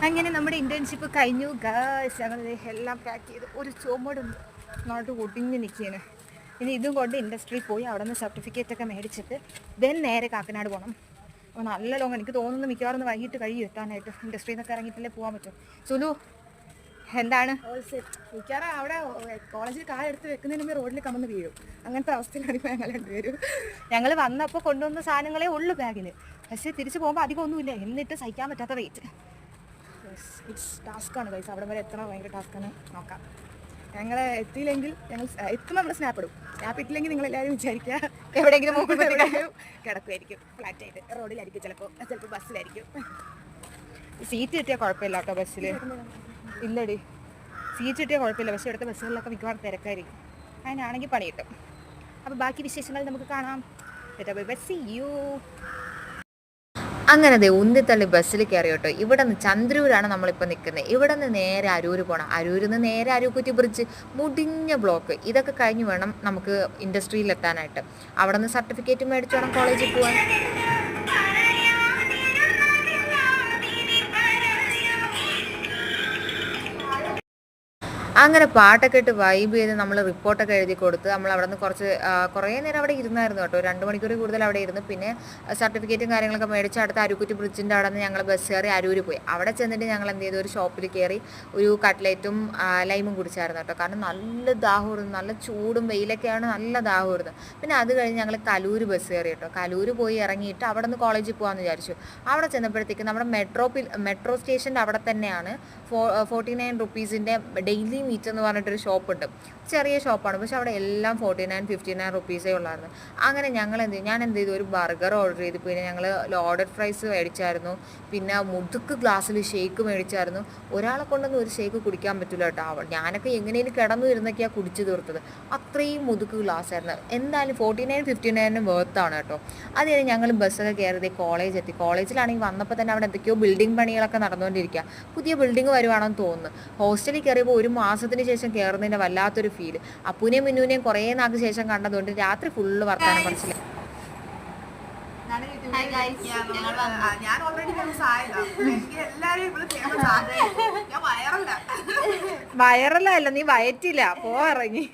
അങ്ങനെ നമ്മുടെ ഇന്റേൺഷിപ്പ് കഴിഞ്ഞു ഗായ്സ്. ഞങ്ങൾ എല്ലാം പാക്ക് ചെയ്ത് ഒരു ചുമടും നാട്ട് ഒടിഞ്ഞ് നിൽക്കുകയാണ്. ഇനി ഇതും കൊണ്ട് ഇൻഡസ്ട്രിയിൽ പോയി അവിടെ നിന്ന് സർട്ടിഫിക്കറ്റ് ഒക്കെ മേടിച്ചിട്ട് ദെൻ നേരെ കാക്കനാട് പോകണം. അപ്പോൾ നല്ല ലോങ്. എനിക്ക് തോന്നുന്നു മിക്കവാറും വൈകിട്ട് കഴിയും എത്താനായിട്ട്. ഇൻഡസ്ട്രിയിൽ നിന്നൊക്കെ ഇറങ്ങിയിട്ടല്ലേ പോകാൻ പറ്റും. സുലു എന്താണ്? മിക്കവാറും അവിടെ കോളേജിൽ കാലെടുത്ത് വെക്കുന്നതിന് മുമ്പ് റോഡിൽ കമന്ന് വീഴും. അങ്ങനത്തെ അവസ്ഥയിലാണ് ഇപ്പോൾ ഞങ്ങൾ രണ്ടുപേരും. ഞങ്ങൾ വന്നപ്പോൾ കൊണ്ടുവന്ന സാധനങ്ങളേ ഉള്ളൂ ബാഗിൽ. പക്ഷേ തിരിച്ച് പോകുമ്പോൾ അധികം ഒന്നുമില്ല. എന്നിട്ട് സഹിക്കാൻ പറ്റാത്ത വെയിറ്റ്. It's ടാസ്ക്കാണ് guys. അവിടെ വരെ എത്തണം. ഭയങ്കര ടാസ്ക്കാണ്. നോക്കാം. ഞങ്ങൾ എത്തിയില്ലെങ്കിൽ ഞങ്ങൾ എത്തുമ്പോൾ നമ്മൾ സ്നാപ്പ് ഇടും. സ്നാപ്പ് ഇട്ടില്ലെങ്കിൽ നിങ്ങളെല്ലാവരും വിചാരിക്കുക എവിടെയെങ്കിലും എവിടെയെങ്കിലും കിടക്കുമായിരിക്കും. ഫ്ലാറ്റായിട്ട് റോഡിലായിരിക്കും. ചിലപ്പോൾ ബസ്സിലായിരിക്കും. സീറ്റ് കിട്ടിയാൽ കുഴപ്പമില്ല കേട്ടോ. ബസ്സിൽ ഇല്ലടി, സീറ്റ് കിട്ടിയാൽ കുഴപ്പമില്ല. പക്ഷേ ഇവിടുത്തെ ബസ്സുകളിലൊക്കെ മിക്കവാറും തിരക്കായിരിക്കും. അതിനാണെങ്കിൽ പണി കിട്ടും. അപ്പോൾ ബാക്കി വിശേഷങ്ങൾ നമുക്ക് കാണാം. See you. അങ്ങനെ അതെ ഉന്തിത്തള്ളി ബസ്സിൽ കയറി കേട്ടോ. ഇവിടെ നിന്ന് ചന്ദ്രൂരാണ് നമ്മളിപ്പോൾ നിൽക്കുന്നത്. ഇവിടെ നിന്ന് നേരെ അരൂർ പോകണം. അരൂരിൽ നിന്ന് നേരെ അരൂക്കുറ്റി ബ്രിഡ്ജ്, മുടിഞ്ഞ ബ്ലോക്ക്. ഇതൊക്കെ കഴിഞ്ഞ് വേണം നമുക്ക് ഇൻഡസ്ട്രിയിൽ എത്താനായിട്ട്. അവിടെ നിന്ന് സർട്ടിഫിക്കറ്റ് മേടിച്ച് വേണം കോളേജിൽ പോകാൻ. അങ്ങനെ പാട്ടൊക്കെ ഇട്ട് വൈബ് ചെയ്ത് നമ്മൾ റിപ്പോർട്ടൊക്കെ എഴുതി കൊടുത്ത് നമ്മൾ അവിടെ നിന്ന് കുറേ നേരം അവിടെ ഇരുന്നായിരുന്നു കേട്ടോ. 2 മണിക്കൂർ കൂടുതൽ അവിടെ ഇരുന്ന്. പിന്നെ സർട്ടിഫിക്കറ്റും കാര്യങ്ങളൊക്കെ മേടിച്ച് അടുത്ത അരുക്കുറ്റി ബ്രിഡ്ജിൻ്റെ അവിടെ നിന്ന് ഞങ്ങൾ ബസ് കയറി അരൂർ പോയി. അവിടെ ചെന്നിട്ട് ഞങ്ങൾ എന്ത് ചെയ്തു, ഒരു ഷോപ്പിൽ കയറി ഒരു കട്ട്ലേറ്റും ലൈമും കുടിച്ചായിരുന്നു കേട്ടോ. കാരണം നല്ല ദാഹമായിരുന്നു. നല്ല ചൂടും വെയിലൊക്കെയാണ്, നല്ല ദാഹമായിരുന്നു. പിന്നെ അത് കഴിഞ്ഞ് ഞങ്ങൾ കലൂർ ബസ് കയറി കേട്ടോ. കലൂർ പോയി ഇറങ്ങിയിട്ട് അവിടെ നിന്ന് കോളേജിൽ പോകാമെന്ന് വിചാരിച്ചു. അവിടെ ചെന്നപ്പോഴത്തേക്ക് നമ്മുടെ മെട്രോ സ്റ്റേഷൻ്റെ അവിടെ തന്നെയാണ് 49 റുപ്പീസിൻ്റെ ഡെയിലി മീറ്റ് എന്ന് പറഞ്ഞിട്ടൊരു ഷോപ്പുണ്ട്. ചെറിയ ഷോപ്പാണ്, പക്ഷെ അവിടെ എല്ലാം 49-59 റുപ്പീസേ ഉള്ളായിരുന്നു. അങ്ങനെ ഞാൻ എന്ത് ചെയ്തു, ഒരു ബർഗർ ഓർഡർ ചെയ്തു. പിന്നെ ഞങ്ങൾ ലോഡഡ് ഫ്രൈസ് മേടിച്ചായിരുന്നു. പിന്നെ മുതുക്ക് ഗ്ലാസ്സിൽ ഷേക്ക് മേടിച്ചായിരുന്നു. ഒരാളെ കൊണ്ടൊന്നും ഒരു ഷേക്ക് കുടിക്കാൻ പറ്റില്ല കേട്ടോ. ഞാനൊക്കെ എങ്ങനെയും കിടന്നു ഇരുന്നൊക്കെയാണ് കുടിച്ചു തീർത്തത്. അത്രയും മുതുക്ക് ഗ്ലാസ് ആയിരുന്നു. എന്തായാലും 49-59 വേർത്താണ് കേട്ടോ. അത് കഴിഞ്ഞ് ഞങ്ങൾ ബസ്സൊക്കെ കയറിയത് കോളേജ് എത്തി. കോളേജിലാണെങ്കിൽ വന്നപ്പോൾ തന്നെ അവിടെ എന്തൊക്കെയോ ബിൽഡിംഗ് പണികളൊക്കെ നടന്നുകൊണ്ടിരിക്കുക. പുതിയ ബിൽഡിംഗ് വരുവാണെന്ന് തോന്നുന്നു. ഹോസ്റ്റലിൽ കയറിയപ്പോൾ 1 മാസത്തിന് ശേഷം കയറുന്നതിൻ്റെ വല്ലാത്തൊരു ഫീല്. അപ്പൂനെയും മിന്നുവിനെയും കുറേ നാൾക്ക് ശേഷം കണ്ടതുകൊണ്ട് രാത്രി ഫുള്ള് വർത്താനം പഠിച്ചില്ല. ഞാൻ ഓൾറെഡി വയറല്ല, നീ വയറ്റില്ല. ഇറങ്ങി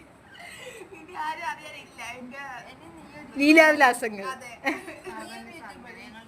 ലീലാവിലാസങ്ങൾ.